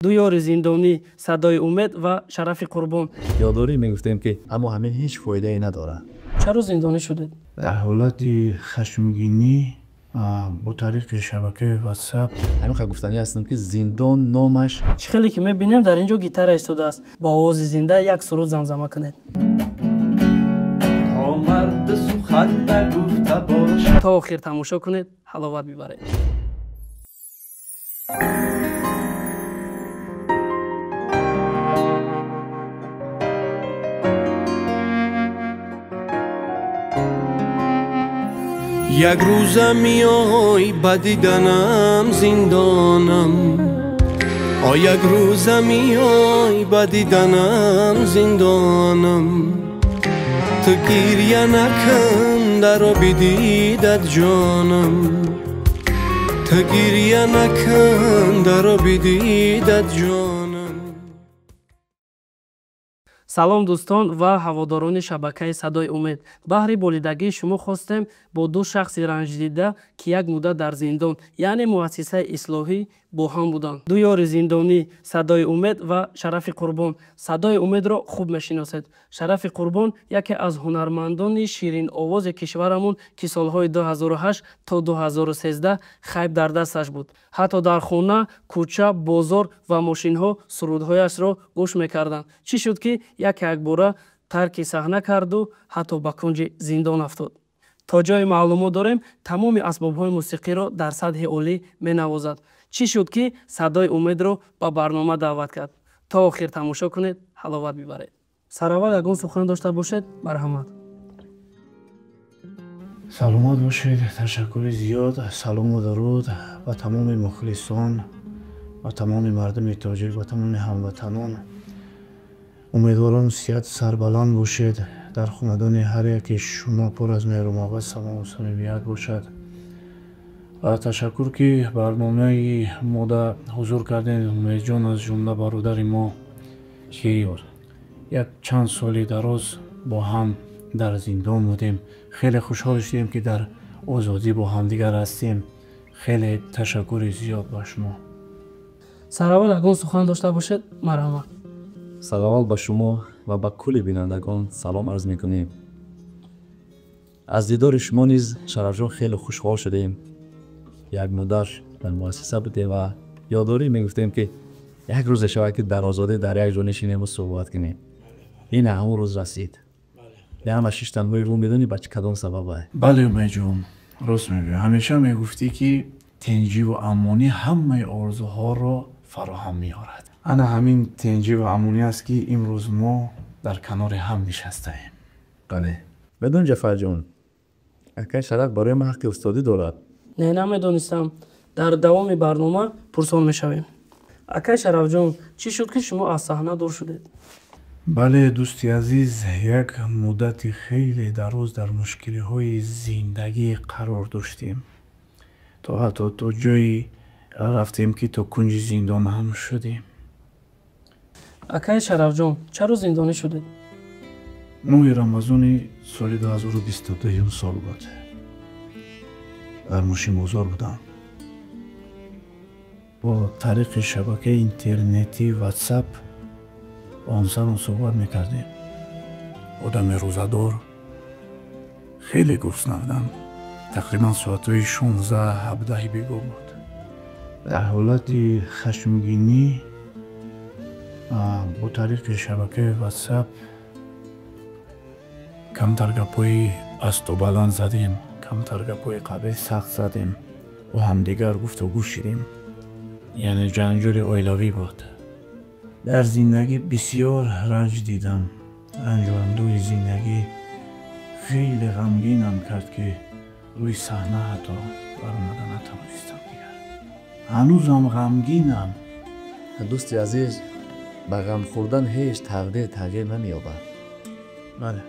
ду ёри зиндонӣ Садои умед ва Шарафи Қурбон. ёдорӣ мегуфтем ки аммо ҳамин ҳеҷ фоидае надорад. Чаро зиндонӣ шудед? дар ҳолати хашмгинӣ бо тариқи шабакаи WhatsApp. ҳамин ха гуфтанӣ ҳастам ки зиндон номаш Чӣ хеле ки мебинем дар ин ҷо гитара истодааст. Бо овози зинда як суруд замзама кунед. То охир тамошо кунед, ҳаловат бибаред. یک روزه میای با دیدنم زندانم یک روزه میای با دیدنم زندانم تو گریه نکن در آب دیدت جانم تو گریه نکن در آب دیدت جانم. салом дӯстон ва ҳаводорони шабакаи Садои умед. баҳри болидагии шумо хостем бо ду шахси ранҷдида ки як муддат дар зиндон яъне муассисаи ислоҳӣ бо ҳам буданд. ду ёри зиндонӣ Садои умед ва Шарафи Қурбон. Садои умедро хуб мешиносед. Шарафи Қурбон яке аз ҳунармандони шириновози кишварамон ки солҳои 2008 то 2013 хайб дар дасташ буд. ҳатто дар хона, кӯча, бозор ва мошинҳо сурудҳояшро гӯш мекарданд. Чӣ шуд ки якбора тарки саҳна карду ҳатто ба кунҷи зиндон афтод. То ҷои маълумот дорем тамоми асбобҳои мусиқиро дар сатҳи олӣ менавозад. Чӣ шуд ки Садои умедро ба барнома даъват кард? То охир тамошо кунед, ҳаловат бибаред. Сараввал ягон сухан дошта бошед? Марҳамат. саломат бошед. ташаккури зиёд. салому даруд ба тамоми мухлисон, ба тамоми мардуми тоҷик, ба тамоми ҳамватанон. умедворам сиҳат сарбаланд бошед. дар хонадони ҳар яки шумо пур аз меҳрумоҳаббат, салому самимият бошад. ва ташаккур ки барномаи мода ҳузур кардем. умедҷон аз ҷумла бародари мо ки як чанд соли дароз бо ҳам дар зиндон будем. хеле хушҳол шудем ки дар озодӣ бо ҳамдигар ҳастем. хеле ташаккури зиёд ба шумо. Сараввал ягон сухан дошта бошед? Марҳамат. сараввал ба шумо ва ба кулли бинандагон салом арз мекунем. аз дидори шумо низ Шарафҷон хеле хушҳол шудем. як муддат дар муассиса будем ва ёдорӣ мегуфтем ки як рӯзе шавад ки дар озодӣ дар як ҷо нишинему суҳбат кунем. ин ҳамон рӯз расид. яъма шиштанҳои рӯ медонӣ ба чӣ кадом сабаб ай? бале умедҷон, рост мегӯӣ. ҳамеша мегуфтӣ ки тинҷиву амонӣ ҳамаи орзуҳоро фароҳам меорад. ана ҳамин тинҷиву амонӣ аст ки имрӯз мо дар канори ҳам нишастаем. бале. медон Ҷафарҷон, акай Шараф барои ман ҳаққи устодӣ дорад. Не, намедонистам. Дар давоми барнома пурсон мешавем. Акай Шарафҷон, чӣ шуд ки шумо аз саҳна дур шудед? бале дӯсти азиз, як муддати хеле дароз дар мушкилиҳои зиндагӣ қарор доштем. то ҳатто то ҷое рафтем ки то кунҷи зиндон ҳам шудем. Акай Шарафҷон, чаро зиндонӣ шудед? 9 рамазони соли 2022 сол буд. дар мушинбозор будам. бо тариқи шабакаи интернетӣ WhatsApp با همسرم صحبت میکردیم. آدم روزدار خیلی گرسنه بودم. تقریبا ساعتهای 16-17 بیگاه بود. در حالت خشمگینی با طریق شبکه واتساپ کمتر گپای است و بلند زدیم. کمتر گپای قبه سخت زدیم. و همدیگر گفتگو شدیم. یعنی جنجال اویلاوی بود. در زندگی بسیار رنج دیدم. رنجاندوی زندگی خیلی غمگینم کرد که روی صحنه حتی برآمدن نتوانستم دیگر. هنوزم غمگینم. دوستی عزیز، با غم خوردن هیچ تقدیر تغییر نمی‌یابد. بله.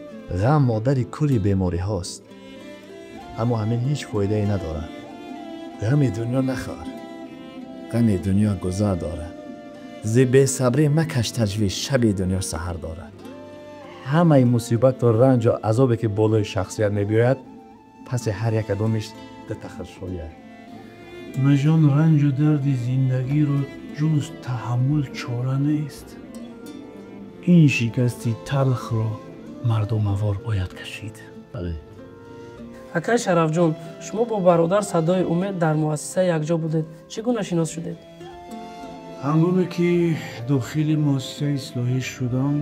غم مادر کلی بیماری هاست. اما همین هیچ فایده‌ای ندارد. غم دنیا نخور. غم دنیا گذر دارد. ز بی‌صبری مکش تجویش، شب دنیا سحر دارد. همه مصیبت و رنج و عذابی که بالای شخصیت می‌بیاید، پس هر یک کدامش در تخصص شاید. مجان رنج و درد زندگی رو جز تحمل چاره نیست. این شکستی تلخ را مردموار باید کشید. بله. акай Шарафҷон, шумо бо бародар Садои умед дар муассиса якҷо будед. Чӣ гуна шинос шудед? ҳангоме ки дохили муассисаи ислоҳӣ шудам,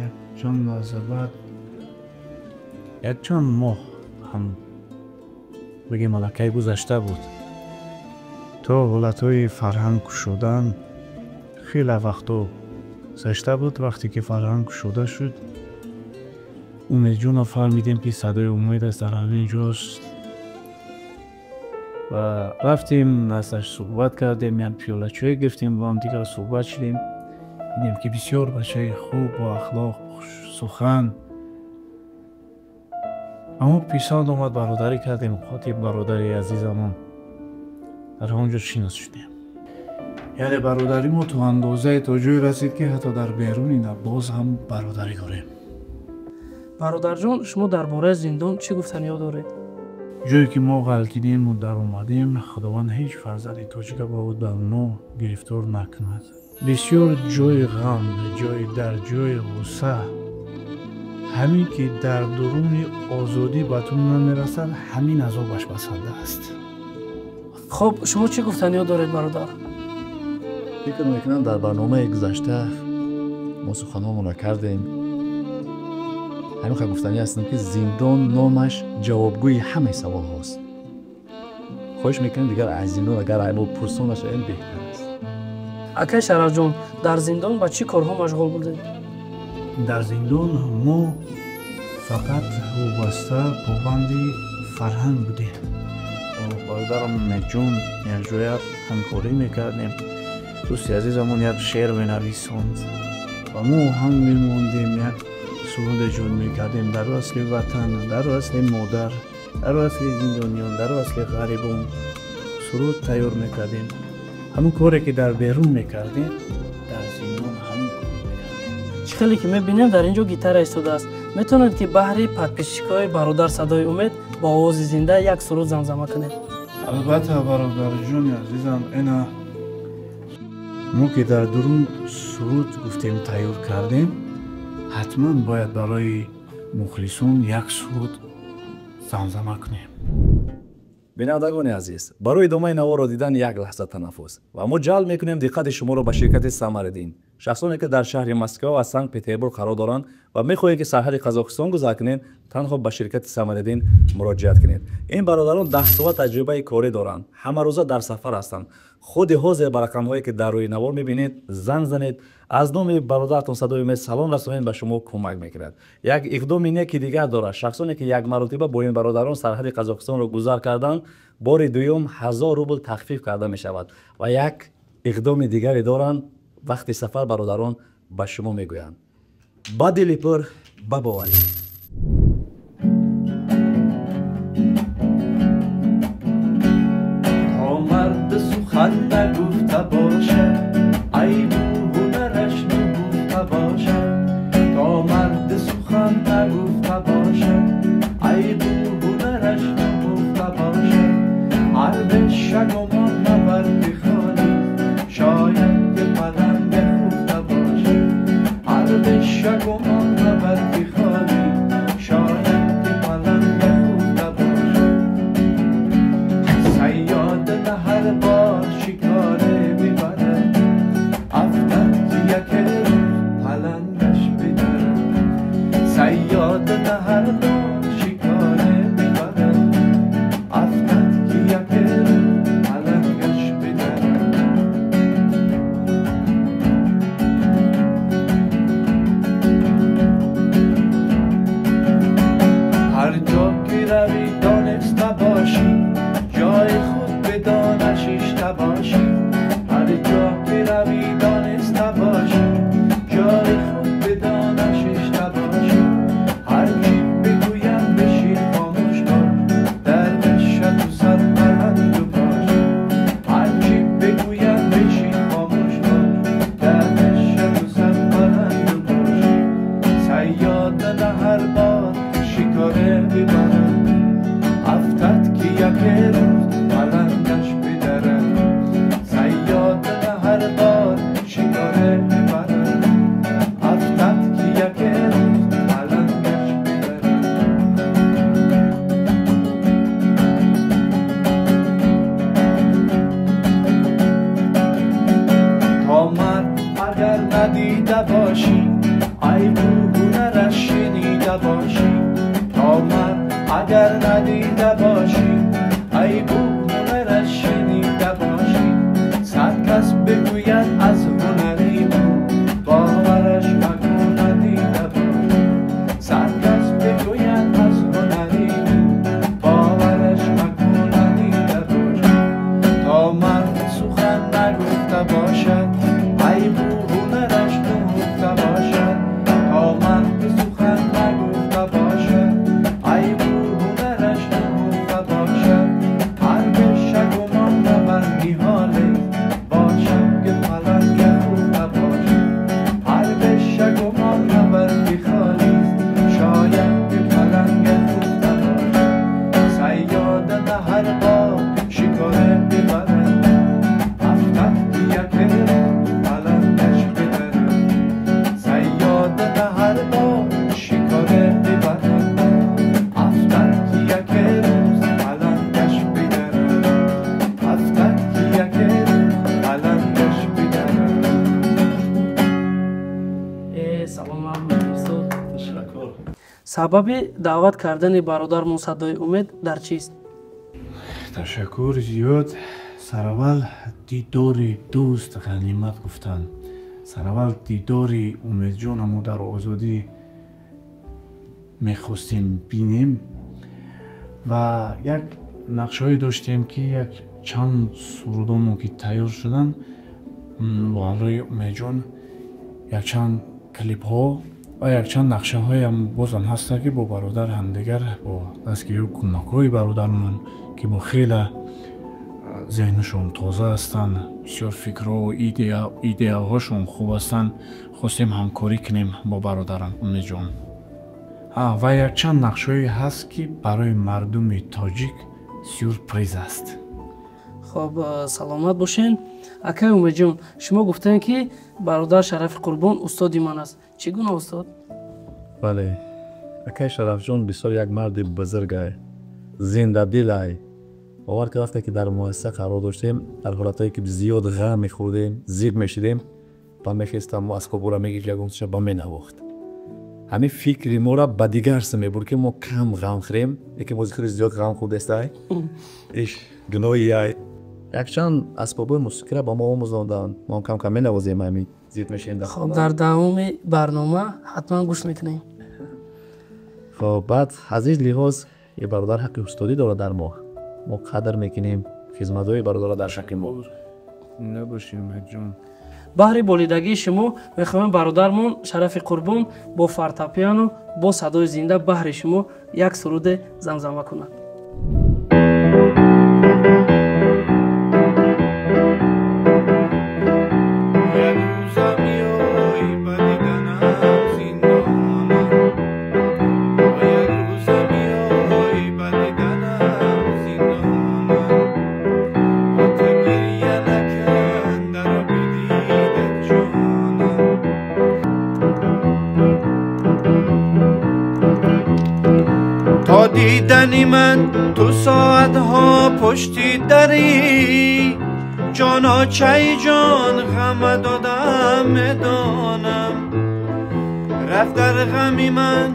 якчанд лаҳза баъд, якчанд моҳ ҳам бигем аллакай гузашта буд. то ҳолатҳои фарҳанг кушодан хеле вақтҳо гузашта буд. вақте ки фарҳанг кушода шуд, умедҷонро фаҳмидем ки Садои умед аст дар ҳамин ҷост ва рафтем наздаш суҳбат кардем, як пиёла чой гирифтем, бо ҳамдигар суҳбат шудем. дидем ки бисёр бачаи хуб бо ахлоқ, сухан. аммо писанд омад, бародарӣ кардем, хотиб бародари азизамон дар он ҷо шинос шудем. яъне бародари мо то андозае то ҷое расид ки ҳатто дар беруни боз ҳам бародарӣ дорем. бародарҷон, шумо дар бораи зиндон чӣ гуфтаниё доред? ҷое ки мо ғалтидему дар омадем, худованд ҳеҷ фарзанди тоҷика бовуд бар мо гирифтор накунад. бисёр ҷои ғам, ҷои дард, ҷои ғусса, ҳамин ки дар дуруни озодӣ ба ту намерасад, ҳамин азобаш басанда аст. хоб, шумо чӣ гуфтаниё доред бародар? фикр мекунам дар барномаи гузашта мо суханҳоамонро кардем. ҳамин ха гуфтанӣ ҳастам ки зиндон номаш ҷавобгӯи ҳамаи саволҳост. хоҳиш мекунем дигар аз зиндон агар мо пурсон нашавем беҳтар аст. акай Шарафҷон, дар зиндон ба чӣ корҳо машғул будед? дар зиндон мо фақат вобаста побанди фарҳанг будем. бародарам Умедҷон якҷоя ҳамкорӣ мекардем. дӯсти азизамон як шеър менависонд ва мо ҳам мемондем, як суруд эҷод мекардем. дар асли ватан, дар асли модар, дар асли зиндониён, дар асли ғарибон суруд тайёр мекардем. ҳамон коре ки дар берун мекардем, дар зиндон ҳамон кор мекардем. чӣ хеле ки мебинем дар ин ҷо гитара истодааст. метавонед ки баҳри подписчикҳои бародар Садои умед бо овози зинда як суруд замзама кунед? албатта бародарҷони азизам, ина мо ки дар дурун суруд гуфтем тайёр кардем, ҳатман бояд барои мухлисон як суруд замзама кунем. бинандагони азиз, барои идомаи наворо дидан як лаҳза танаффус ва мо ҷалб мекунем диққати шуморо ба ширкати Самариддин. шахсоне ки дар шаҳри Москва ва Санкт-Петербург қарор доранд ва мехоҳед ки сарҳади Қазоқистон гузар кунед, танҳо ба ширкати Самариддин муроҷиат кунед. ин бародарон 10 соат таҷрибаи корӣ доранд, ҳамарӯза дар сафар ҳастанд. худи ҳозир ба рақамҳое ки дар рӯи навор мебинед занг занед, аз номи бародаратон Садои умед салом расонед, ба шумо кӯмак мекунад. як иқдоми не ки дигар дорад. шахсоне ки як маротиба бо ин бародарон сарҳади Қазоқистонро гузар карданд, бори дуюм 1000 рубл тахфиф карда мешавад ва як иқдоми дигаре доранд. вақти сафар бародарон ба шумо мегӯянд ба дили пур ба боварӣ. تا مرد سخن نگفته باشد عیب و هنرش نگفته باشد. تا مرد سخن نگفته باشد عیب و هنرش نگفته باشد. عرب شگمان نبر که خالی شاید که پلنگ خفته باشد. عرب شگمان نبر که خالی تا مرد اگر ندیده باشی ای بو هنرش شنیده باشی تا مرد اگر ندیده باشی ای بو هنرش شنیده باشی صد کس بگوید از هنری بو باورش مکن ندیده باشی صد کس بگوید از هنری بو باورش مکن ندیده باشی تا مرد سخن نگفته باشد ای بو هنرش نهفته باشد تا مرد سخن نگفته باشد ای بو هنرش نهفته باشد هر شک و مان نبندی حالی باشد که پلنگ خوفته باشد هر شک و مان نبندی خالی شاید که پلنگ خوفته باشد سیاده ده هر بار شکاره ببرد افتد یک پلنگش بدرد سیاده ده هر بار شکاره ببرد افتد یک روز پلنگش بدرد افتد یک روز پلنگش بدرد салом мамдӯстод. Сабаби даъват кардани бародармон Садои умед дар чист? ташаккур зиёд. сараввал дидори дӯст ғанимат гуфтанд. сараввал дидори умедҷонаму дар озодӣ мехостем бинем ва як нақшаҳое доштем ки як чанд сурудоно ки тайёр шуданд бо ҳамроҳи умедҷон якчанд клипҳо ва якчанд нақшаҳоям бозам ҳастанд ки бо бародар ҳамдигар бо дастгирию кӯмакҳои бародармон ки бо хела зеҳнашон тоза ҳастанд бисёр фикрҳо идеяҳошон хуб ҳастанд хостем ҳамкорӣ кунем бо бародарам умедҷон. ва якчанд нақшаҳое ҳаст ки барои мардуми тоҷик сюрприз аст. хоб саломат бошен. акай умедҷон, шумо гуфтем ки бародар Шарафи Қурбон устоди ман аст. Чӣ гуна устод? бале, акай Шарафҷон бисёр як марди бузургай, зиндадилай. бовар ки вақте ки дар муассиса қарор доштем, дар ҳолатое ки зиёд ғам мехӯрдем, зиг мешидем, ба мехестам мо аз кобура мегиҷагонша ба менавохт. ҳамин фикри мора ба дигар са мебурд ки мо кам ғам хӯрем, лекин бози худи зиёд ғам хӯрдестай. иш гуноҳи яй. якчанд асбобҳои мусикиро ба мо омӯзонданд. мо кам кам менавозем, ҳамин зид мешем дар хоб дар давоми барнома ҳатман гӯш мекунем. хоб баъд аз ин лиҳоз ин бародар ҳаққи устодӣ дорад дар мо. мо қадр мекунем хизматҳои бародара дар шакли мо. набоши умедҷон. баҳри болидагии шумо мехоҳем бародармон Шарафи Қурбон бо фортепиано бо садои зинда баҳри шумо як суруде замзама кунад. تا دیدنی من تو ساعتها پشتی دری جانا چای جان غم دادم میدانم رفت در غمی من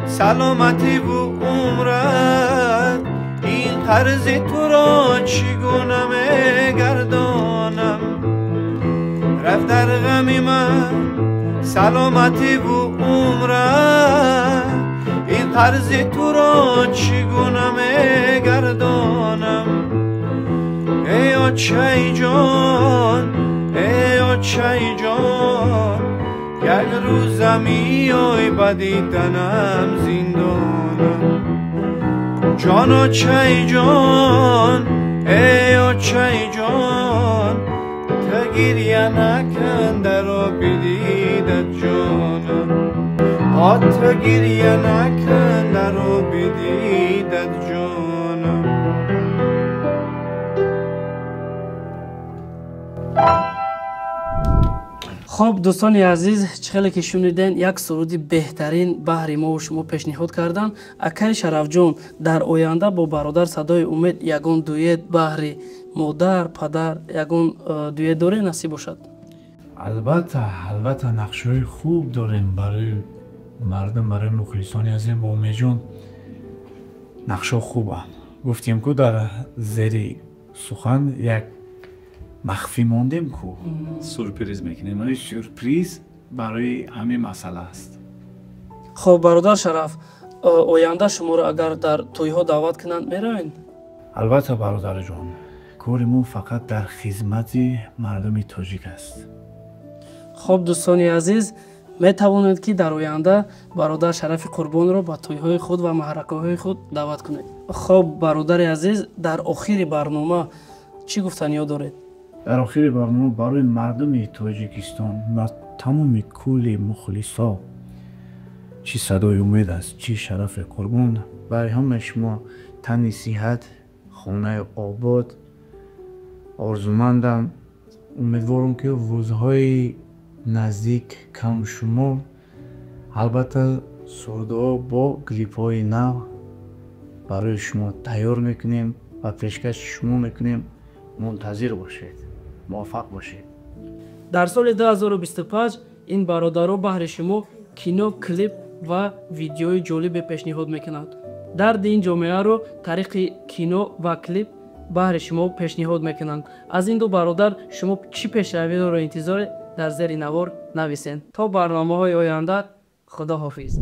سلامتی و عمرت این قرض تو را چگونه میگردانم رفت در غمی من سلامتی و عمرت این قرض تو را چگونه میگردانم ای آچای جان ای آچای جان یک روز میای با دیدنم زندانم جان آچای جان ای آچای جان تا گریه نکن در آب دیدت جانم تا گریه نکن در آب دیدت جانم. خب دوستانی عزیز، چخیلی که شنیدین یک سرودی بهترین بهری ما و شما پیشنهاد کردن. اکای شرفجان در آینده با برادر صدای امید یگان دویت بهری مادر پدر یگان دویت داره نصیب باشد. البته نقشه‌های خوب داریم برای مردم، برای مخلصانی عزیزم. با امید جان نقشه خوبه. گفتیم که در زیر سخن یک مخفی موندیم که سورپریز میکنیم. این سورپریز برای همین مسئله است. خب برادر شرف، آینده شما را اگر در تویها دعوت کنند میروین؟ البته برادر جان، کارمون فقط در خدمت مردم تاجیک است. خب دوستانی عزیز، می توانید که در آینده برادر شرف قربان را به تویهای خود و محرکه‌های خود دعوت کنید. خب برادر عزیز، در آخر برنامه چی گفتنی دارید؟ در آخر برنامه برای مردم تاجیکستان و تمام کل مخلصا چی صدای امید است، چی شرف قربان، برای همه شما تن صحت، خانه آباد آرزومندم. امیدوارم که روزهای نزدیک کم شما، البته سودا با کلیپ های نو برای شما تیار میکنیم و پیشکش شما میکنیم. منتظر باشید، موفق باشید. در سال 2025 این برادرها بهر شما کینو، کلیپ و ویدیوی جالب پیشنهاد میکنند. درد این جامعه رو طریق کینو و کلیپ بهر شما پیشنهاد میکنند. از این دو برادر شما چی پیشروی رو انتظار در زیر نوار نویسین. تا برنامه های آینده، خدا حافظ.